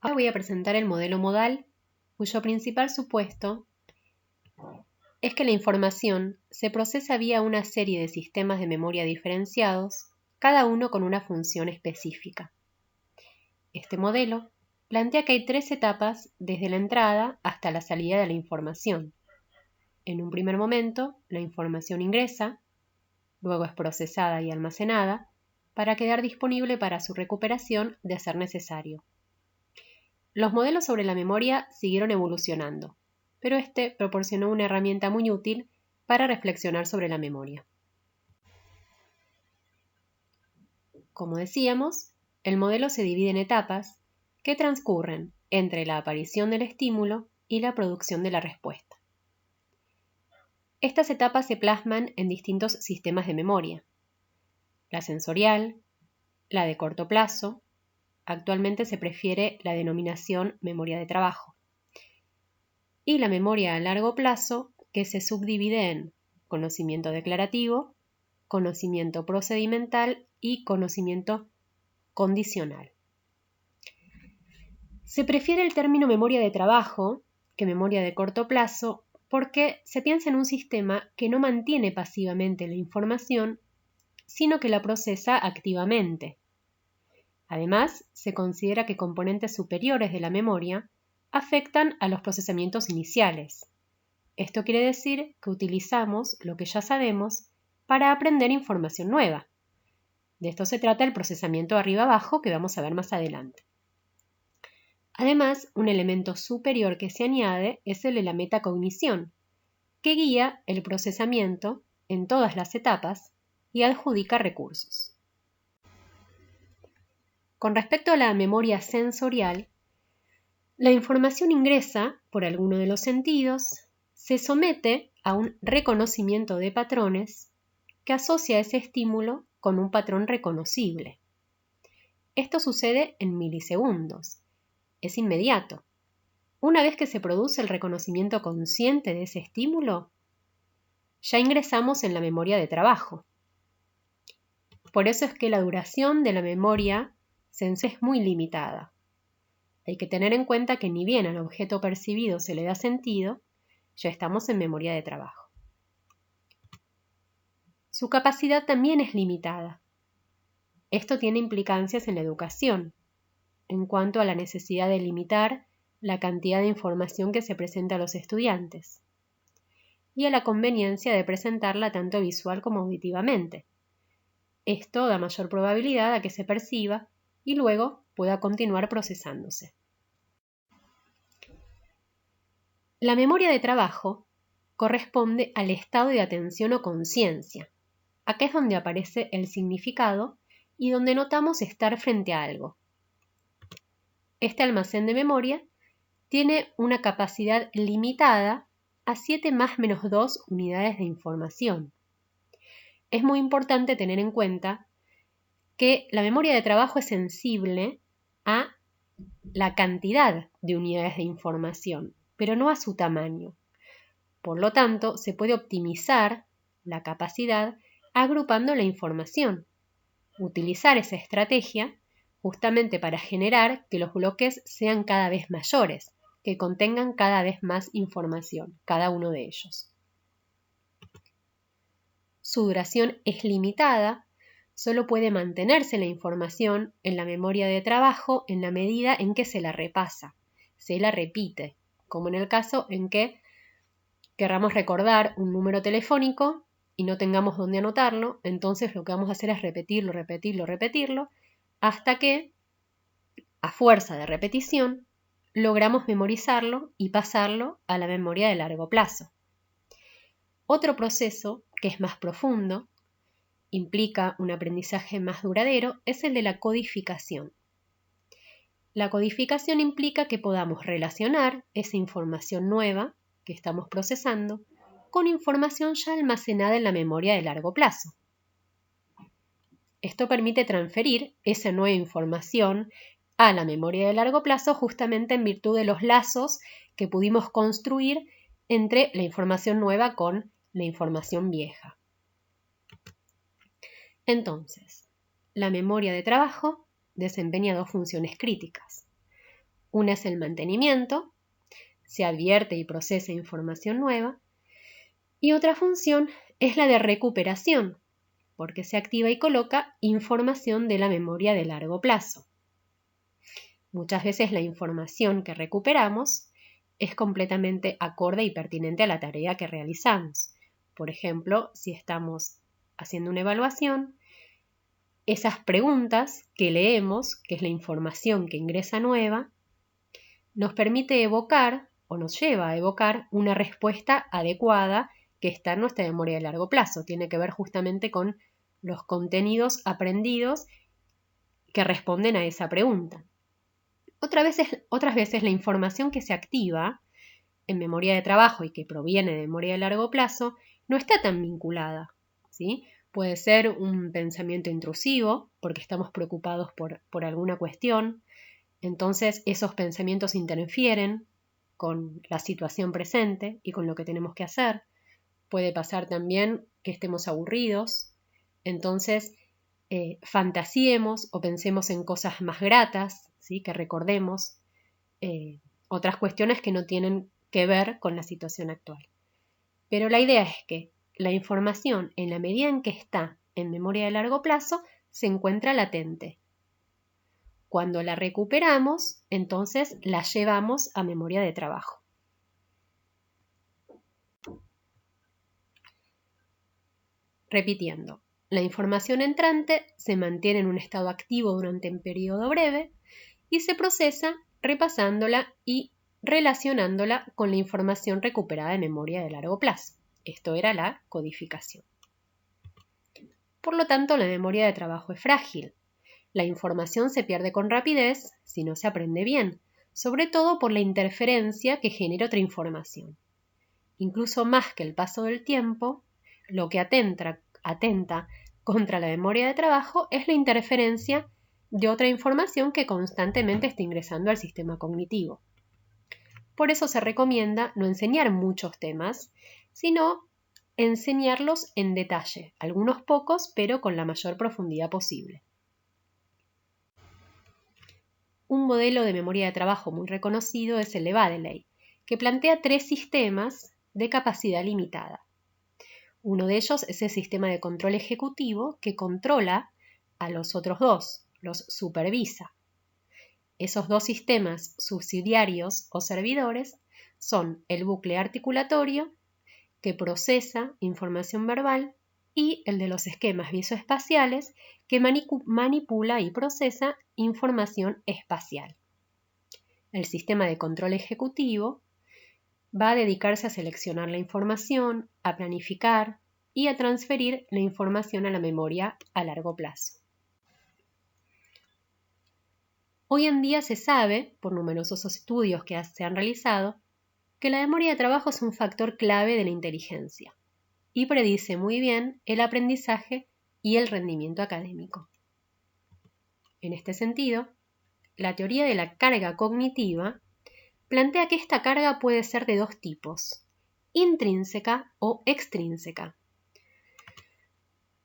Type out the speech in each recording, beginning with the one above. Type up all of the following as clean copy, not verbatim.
Ahora voy a presentar el modelo modal, cuyo principal supuesto es que la información se procesa vía una serie de sistemas de memoria diferenciados, cada uno con una función específica. Este modelo plantea que hay 3 etapas desde la entrada hasta la salida de la información. En un primer momento, la información ingresa, luego es procesada y almacenada, para quedar disponible para su recuperación de ser necesario. Los modelos sobre la memoria siguieron evolucionando, pero este proporcionó una herramienta muy útil para reflexionar sobre la memoria. Como decíamos, el modelo se divide en etapas que transcurren entre la aparición del estímulo y la producción de la respuesta. Estas etapas se plasman en distintos sistemas de memoria: la sensorial, la de corto plazo, actualmente se prefiere la denominación memoria de trabajo, y la memoria a largo plazo, que se subdivide en conocimiento declarativo, conocimiento procedimental y conocimiento condicional. Se prefiere el término memoria de trabajo que memoria de corto plazo porque se piensa en un sistema que no mantiene pasivamente la información, sino que la procesa activamente. Además, se considera que componentes superiores de la memoria afectan a los procesamientos iniciales. Esto quiere decir que utilizamos lo que ya sabemos para aprender información nueva. De esto se trata el procesamiento arriba-abajo que vamos a ver más adelante. Además, un elemento superior que se añade es el de la metacognición, que guía el procesamiento en todas las etapas y adjudica recursos. Con respecto a la memoria sensorial, la información ingresa por alguno de los sentidos, se somete a un reconocimiento de patrones que asocia ese estímulo con un patrón reconocible. Esto sucede en milisegundos. Es inmediato. Una vez que se produce el reconocimiento consciente de ese estímulo, ya ingresamos en la memoria de trabajo. Por eso es que la duración de la memoria sensorial es muy limitada. Hay que tener en cuenta que ni bien al objeto percibido se le da sentido, ya estamos en memoria de trabajo. Su capacidad también es limitada. Esto tiene implicancias en la educación, en cuanto a la necesidad de limitar la cantidad de información que se presenta a los estudiantes, y a la conveniencia de presentarla tanto visual como auditivamente. Esto da mayor probabilidad a que se perciba y luego pueda continuar procesándose. La memoria de trabajo corresponde al estado de atención o conciencia. Acá es donde aparece el significado y donde notamos estar frente a algo. Este almacén de memoria tiene una capacidad limitada a 7 más menos 2 unidades de información. Es muy importante tener en cuenta que la memoria de trabajo es sensible a la cantidad de unidades de información, pero no a su tamaño. Por lo tanto, se puede optimizar la capacidad agrupando la información. Utilizar esa estrategia justamente para generar que los bloques sean cada vez mayores, que contengan cada vez más información, cada uno de ellos. Su duración es limitada, solo puede mantenerse la información en la memoria de trabajo en la medida en que se la repasa, se la repite, como en el caso en que querramos recordar un número telefónico y no tengamos dónde anotarlo, entonces lo que vamos a hacer es repetirlo, hasta que, a fuerza de repetición, logramos memorizarlo y pasarlo a la memoria de largo plazo. Otro proceso, que es más profundo, implica un aprendizaje más duradero, es el de la codificación. La codificación implica que podamos relacionar esa información nueva que estamos procesando con información ya almacenada en la memoria de largo plazo. Esto permite transferir esa nueva información a la memoria de largo plazo justamente en virtud de los lazos que pudimos construir entre la información nueva con la información vieja. Entonces, la memoria de trabajo desempeña 2 funciones críticas. Una es el mantenimiento, se advierte y procesa información nueva, y otra función es la de recuperación, porque se activa y coloca información de la memoria de largo plazo. Muchas veces la información que recuperamos es completamente acorde y pertinente a la tarea que realizamos. Por ejemplo, si estamos haciendo una evaluación, esas preguntas que leemos, que es la información que ingresa nueva, nos permite evocar o nos lleva a evocar una respuesta adecuada que está en nuestra memoria de largo plazo. Tiene que ver justamente con los contenidos aprendidos que responden a esa pregunta. Otras veces la información que se activa en memoria de trabajo y que proviene de memoria de largo plazo no está tan vinculada, ¿sí? Puede ser un pensamiento intrusivo porque estamos preocupados por alguna cuestión, entonces esos pensamientos interfieren con la situación presente y con lo que tenemos que hacer. Puede pasar también que estemos aburridos, entonces fantasiemos o pensemos en cosas más gratas, ¿sí? Que recordemos otras cuestiones que no tienen que ver con la situación actual. Pero la idea es que la información, en la medida en que está en memoria de largo plazo, se encuentra latente. Cuando la recuperamos, entonces la llevamos a memoria de trabajo. Repitiendo, la información entrante se mantiene en un estado activo durante un periodo breve y se procesa repasándola y relacionándola con la información recuperada de memoria de largo plazo. Esto era la codificación. Por lo tanto, la memoria de trabajo es frágil. La información se pierde con rapidez si no se aprende bien, sobre todo por la interferencia que genera otra información. Incluso más que el paso del tiempo, lo que atenta contra la memoria de trabajo es la interferencia de otra información que constantemente está ingresando al sistema cognitivo. Por eso se recomienda no enseñar muchos temas, sino enseñarlos en detalle, algunos pocos, pero con la mayor profundidad posible. Un modelo de memoria de trabajo muy reconocido es el de Baddeley, que plantea 3 sistemas de capacidad limitada. Uno de ellos es el sistema de control ejecutivo que controla a los otros 2, los supervisa. Esos 2 sistemas subsidiarios o servidores son el bucle articulatorio, que procesa información verbal, y el de los esquemas visoespaciales, que manipula y procesa información espacial. El sistema de control ejecutivo va a dedicarse a seleccionar la información, a planificar y a transferir la información a la memoria a largo plazo. Hoy en día se sabe, por numerosos estudios que se han realizado, que la memoria de trabajo es un factor clave de la inteligencia y predice muy bien el aprendizaje y el rendimiento académico. En este sentido, la teoría de la carga cognitiva plantea que esta carga puede ser de 2 tipos, intrínseca o extrínseca.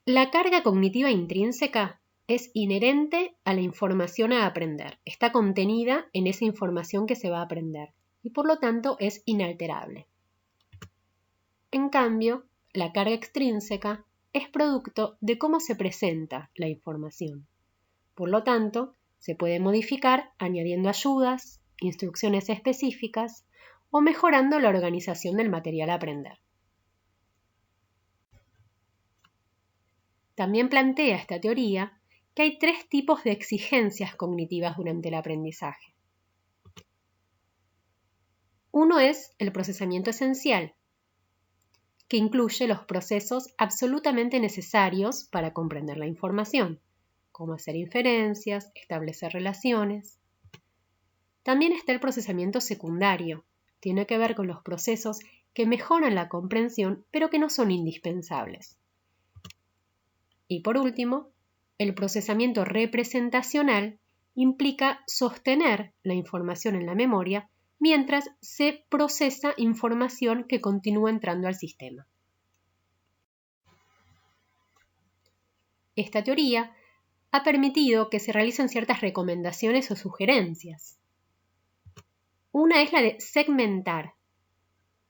La carga cognitiva intrínseca es inherente a la información a aprender, está contenida en esa información que se va a aprender y por lo tanto es inalterable. En cambio, la carga extrínseca es producto de cómo se presenta la información. Por lo tanto, se puede modificar añadiendo ayudas, instrucciones específicas o mejorando la organización del material a aprender. También plantea esta teoría que hay 3 tipos de exigencias cognitivas durante el aprendizaje. Uno es el procesamiento esencial, que incluye los procesos absolutamente necesarios para comprender la información, como hacer inferencias, establecer relaciones. También está el procesamiento secundario, tiene que ver con los procesos que mejoran la comprensión, pero que no son indispensables. Y por último, el procesamiento representacional implica sostener la información en la memoria mientras se procesa información que continúa entrando al sistema. Esta teoría ha permitido que se realicen ciertas recomendaciones o sugerencias. Una es la de segmentar,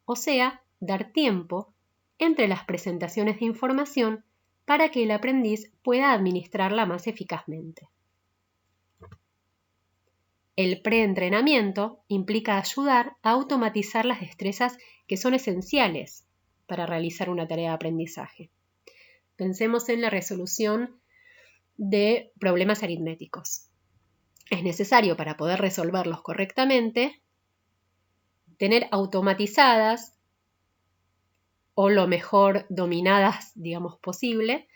o sea, dar tiempo entre las presentaciones de información para que el aprendiz pueda administrarla más eficazmente. El preentrenamiento implica ayudar a automatizar las destrezas que son esenciales para realizar una tarea de aprendizaje. Pensemos en la resolución de problemas aritméticos. Es necesario, para poder resolverlos correctamente, tener automatizadas o lo mejor dominadas, digamos, posible,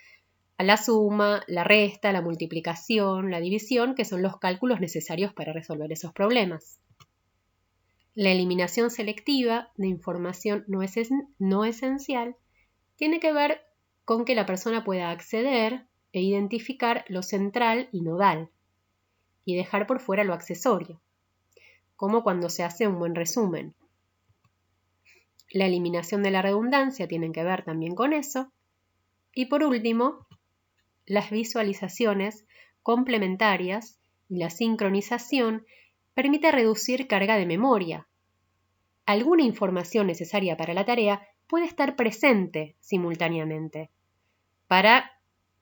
a la suma, la resta, la multiplicación, la división, que son los cálculos necesarios para resolver esos problemas. La eliminación selectiva de información no esencial tiene que ver con que la persona pueda acceder e identificar lo central y nodal, y dejar por fuera lo accesorio, como cuando se hace un buen resumen. La eliminación de la redundancia tiene que ver también con eso. Y por último, las visualizaciones complementarias y la sincronización permite reducir carga de memoria. Alguna información necesaria para la tarea puede estar presente simultáneamente para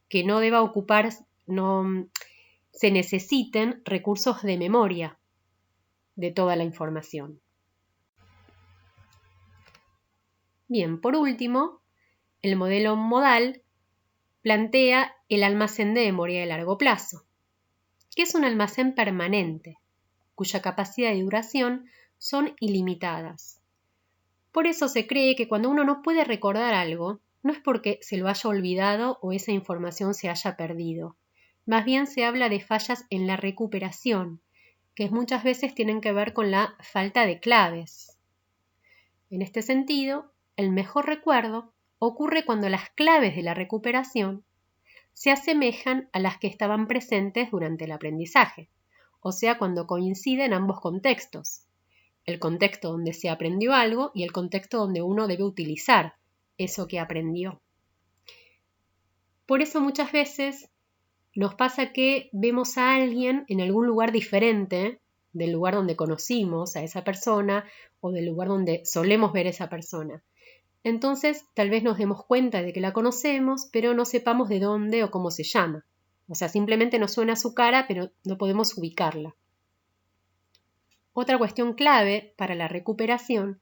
que no se necesiten recursos de memoria de toda la información. Bien, por último, el modelo modal plantea el almacén de memoria de largo plazo, que es un almacén permanente, cuya capacidad y duración son ilimitadas. Por eso se cree que cuando uno no puede recordar algo, no es porque se lo haya olvidado o esa información se haya perdido. Más bien se habla de fallas en la recuperación, que muchas veces tienen que ver con la falta de claves. En este sentido, el mejor recuerdo ocurre cuando las claves de la recuperación se asemejan a las que estaban presentes durante el aprendizaje, o sea, cuando coinciden ambos contextos, el contexto donde se aprendió algo y el contexto donde uno debe utilizar eso que aprendió. Por eso muchas veces nos pasa que vemos a alguien en algún lugar diferente del lugar donde conocimos a esa persona o del lugar donde solemos ver a esa persona. Entonces, tal vez nos demos cuenta de que la conocemos, pero no sepamos de dónde o cómo se llama. O sea, simplemente nos suena su cara, pero no podemos ubicarla. Otra cuestión clave para la recuperación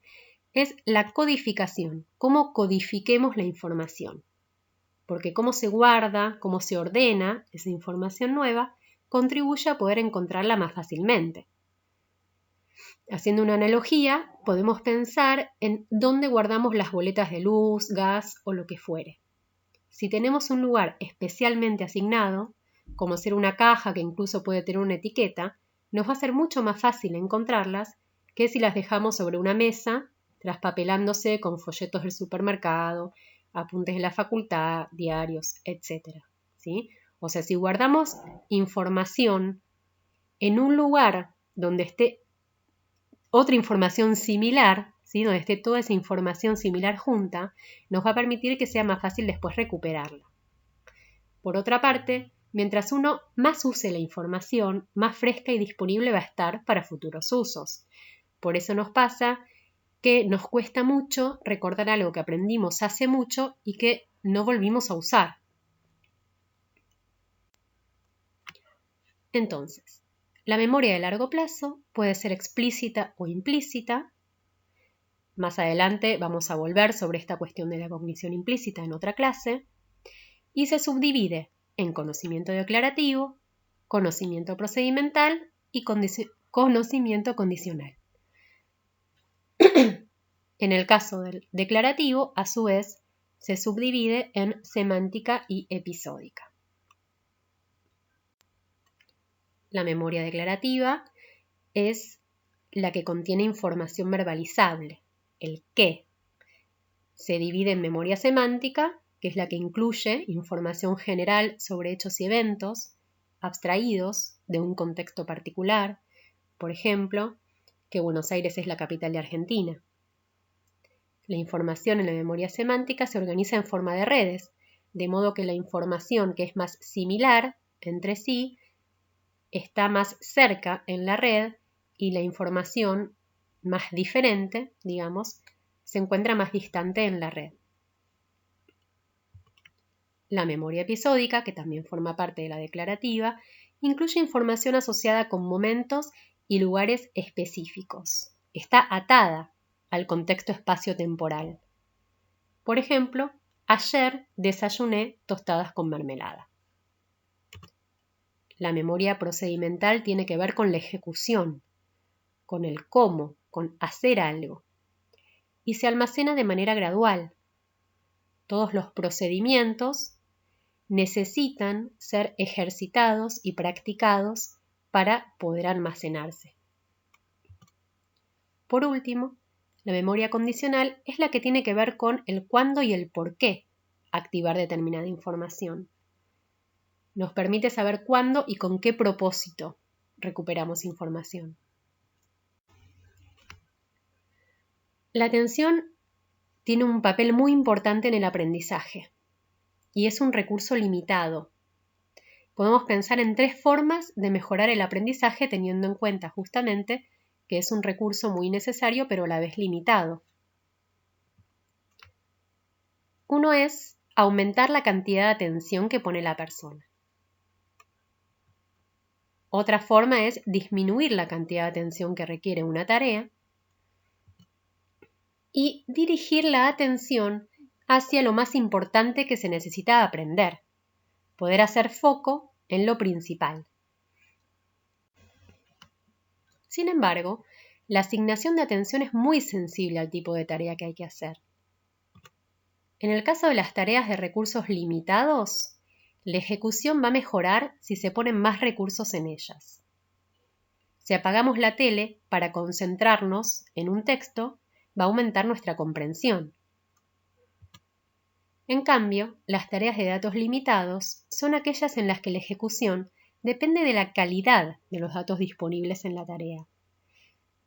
es la codificación, cómo codifiquemos la información. Porque cómo se guarda, cómo se ordena esa información nueva, contribuye a poder encontrarla más fácilmente. Haciendo una analogía, podemos pensar en dónde guardamos las boletas de luz, gas o lo que fuere. Si tenemos un lugar especialmente asignado, como ser una caja que incluso puede tener una etiqueta, nos va a ser mucho más fácil encontrarlas que si las dejamos sobre una mesa, traspapelándose con folletos del supermercado, apuntes de la facultad, diarios, etc. ¿Sí? O sea, si guardamos información en un lugar donde esté otra información similar, ¿sí? Donde esté toda esa información similar junta, nos va a permitir que sea más fácil después recuperarla. Por otra parte, mientras uno más use la información, más fresca y disponible va a estar para futuros usos. Por eso nos pasa que nos cuesta mucho recordar algo que aprendimos hace mucho y que no volvimos a usar. Entonces, la memoria de largo plazo puede ser explícita o implícita. Más adelante vamos a volver sobre esta cuestión de la cognición implícita en otra clase. Y se subdivide en conocimiento declarativo, conocimiento procedimental y conocimiento condicional. En el caso del declarativo, a su vez, se subdivide en semántica y episódica. La memoria declarativa es la que contiene información verbalizable, el qué. Se divide en memoria semántica, que es la que incluye información general sobre hechos y eventos, abstraídos de un contexto particular, por ejemplo, que Buenos Aires es la capital de Argentina. La información en la memoria semántica se organiza en forma de redes, de modo que la información que es más similar entre sí está más cerca en la red y la información más diferente, digamos, se encuentra más distante en la red. La memoria episódica, que también forma parte de la declarativa, incluye información asociada con momentos y lugares específicos. Está atada al contexto espacio-temporal. Por ejemplo, ayer desayuné tostadas con mermelada. La memoria procedimental tiene que ver con la ejecución, con el cómo, con hacer algo. Y se almacena de manera gradual. Todos los procedimientos necesitan ser ejercitados y practicados para poder almacenarse. Por último, la memoria condicional es la que tiene que ver con el cuándo y el por qué activar determinada información. Nos permite saber cuándo y con qué propósito recuperamos información. La atención tiene un papel muy importante en el aprendizaje y es un recurso limitado. Podemos pensar en 3 formas de mejorar el aprendizaje teniendo en cuenta justamente que es un recurso muy necesario pero a la vez limitado. Uno es aumentar la cantidad de atención que pone la persona. Otra forma es disminuir la cantidad de atención que requiere una tarea y dirigir la atención hacia lo más importante que se necesita aprender, poder hacer foco en lo principal. Sin embargo, la asignación de atención es muy sensible al tipo de tarea que hay que hacer. En el caso de las tareas de recursos limitados, la ejecución va a mejorar si se ponen más recursos en ellas. Si apagamos la tele para concentrarnos en un texto, va a aumentar nuestra comprensión. En cambio, las tareas de datos limitados son aquellas en las que la ejecución depende de la calidad de los datos disponibles en la tarea.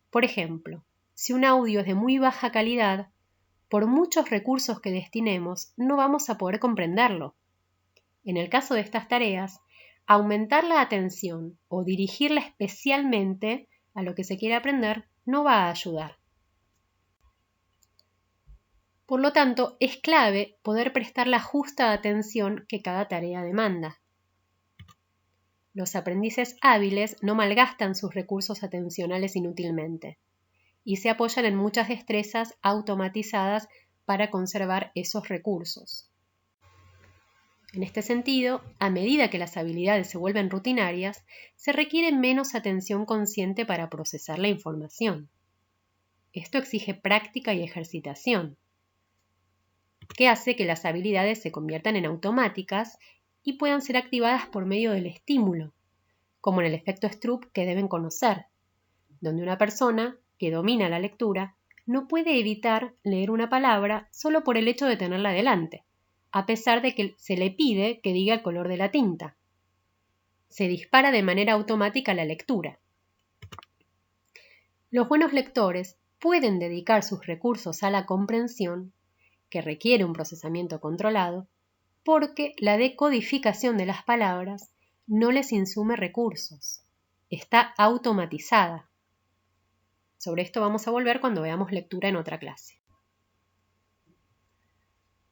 Por ejemplo, si un audio es de muy baja calidad, por muchos recursos que destinemos, no vamos a poder comprenderlo. En el caso de estas tareas, aumentar la atención o dirigirla especialmente a lo que se quiere aprender no va a ayudar. Por lo tanto, es clave poder prestar la justa atención que cada tarea demanda. Los aprendices hábiles no malgastan sus recursos atencionales inútilmente y se apoyan en muchas destrezas automatizadas para conservar esos recursos. En este sentido, a medida que las habilidades se vuelven rutinarias, se requiere menos atención consciente para procesar la información. Esto exige práctica y ejercitación, que hace que las habilidades se conviertan en automáticas y puedan ser activadas por medio del estímulo, como en el efecto Stroop que deben conocer, donde una persona que domina la lectura no puede evitar leer una palabra solo por el hecho de tenerla delante, a pesar de que se le pide que diga el color de la tinta. Se dispara de manera automática la lectura. Los buenos lectores pueden dedicar sus recursos a la comprensión, que requiere un procesamiento controlado, porque la decodificación de las palabras no les insume recursos, está automatizada. Sobre esto vamos a volver cuando veamos lectura en otra clase.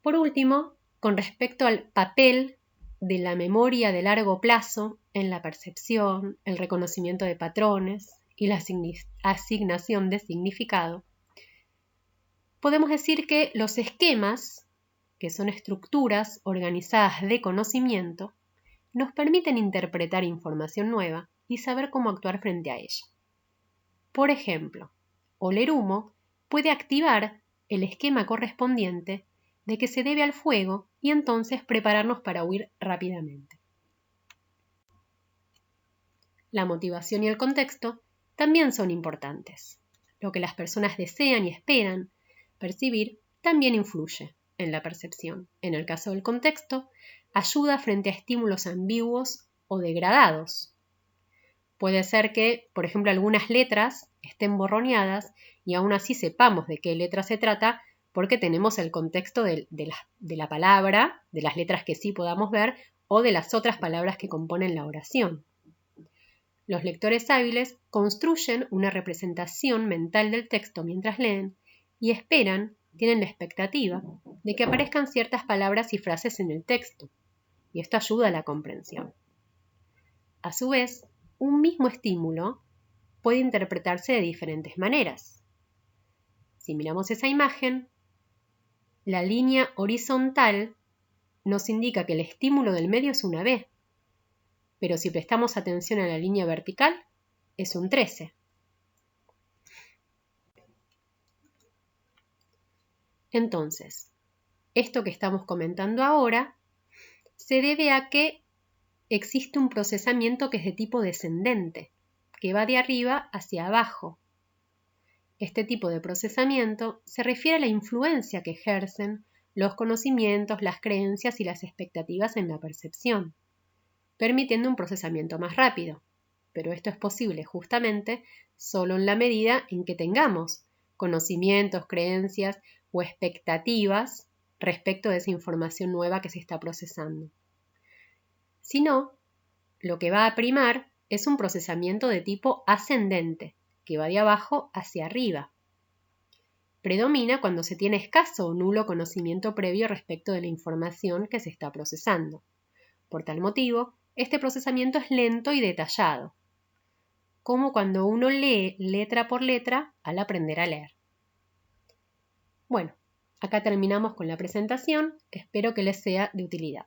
Por último, con respecto al papel de la memoria de largo plazo en la percepción, el reconocimiento de patrones y la asignación de significado, podemos decir que los esquemas, que son estructuras organizadas de conocimiento, nos permiten interpretar información nueva y saber cómo actuar frente a ella. Por ejemplo, oler humo puede activar el esquema correspondiente de que se debe al fuego y entonces prepararnos para huir rápidamente. La motivación y el contexto también son importantes. Lo que las personas desean y esperan percibir también influye en la percepción. En el caso del contexto, ayuda frente a estímulos ambiguos o degradados. Puede ser que, por ejemplo, algunas letras estén borroneadas y aún así sepamos de qué letra se trata porque tenemos el contexto de la palabra, de las letras que sí podamos ver o de las otras palabras que componen la oración. Los lectores hábiles construyen una representación mental del texto mientras leen y tienen la expectativa de que aparezcan ciertas palabras y frases en el texto, y esto ayuda a la comprensión. A su vez, un mismo estímulo puede interpretarse de diferentes maneras. Si miramos esa imagen, la línea horizontal nos indica que el estímulo del medio es una B, pero si prestamos atención a la línea vertical, es un 13. Entonces, esto que estamos comentando ahora se debe a que existe un procesamiento que es de tipo descendente, que va de arriba hacia abajo. Este tipo de procesamiento se refiere a la influencia que ejercen los conocimientos, las creencias y las expectativas en la percepción, permitiendo un procesamiento más rápido. Pero esto es posible justamente solo en la medida en que tengamos conocimientos, creencias o expectativas respecto de esa información nueva que se está procesando. Si no, lo que va a primar es un procesamiento de tipo ascendente, que va de abajo hacia arriba. Predomina cuando se tiene escaso o nulo conocimiento previo respecto de la información que se está procesando. Por tal motivo, este procesamiento es lento y detallado, como cuando uno lee letra por letra al aprender a leer. Bueno, acá terminamos con la presentación, espero que les sea de utilidad.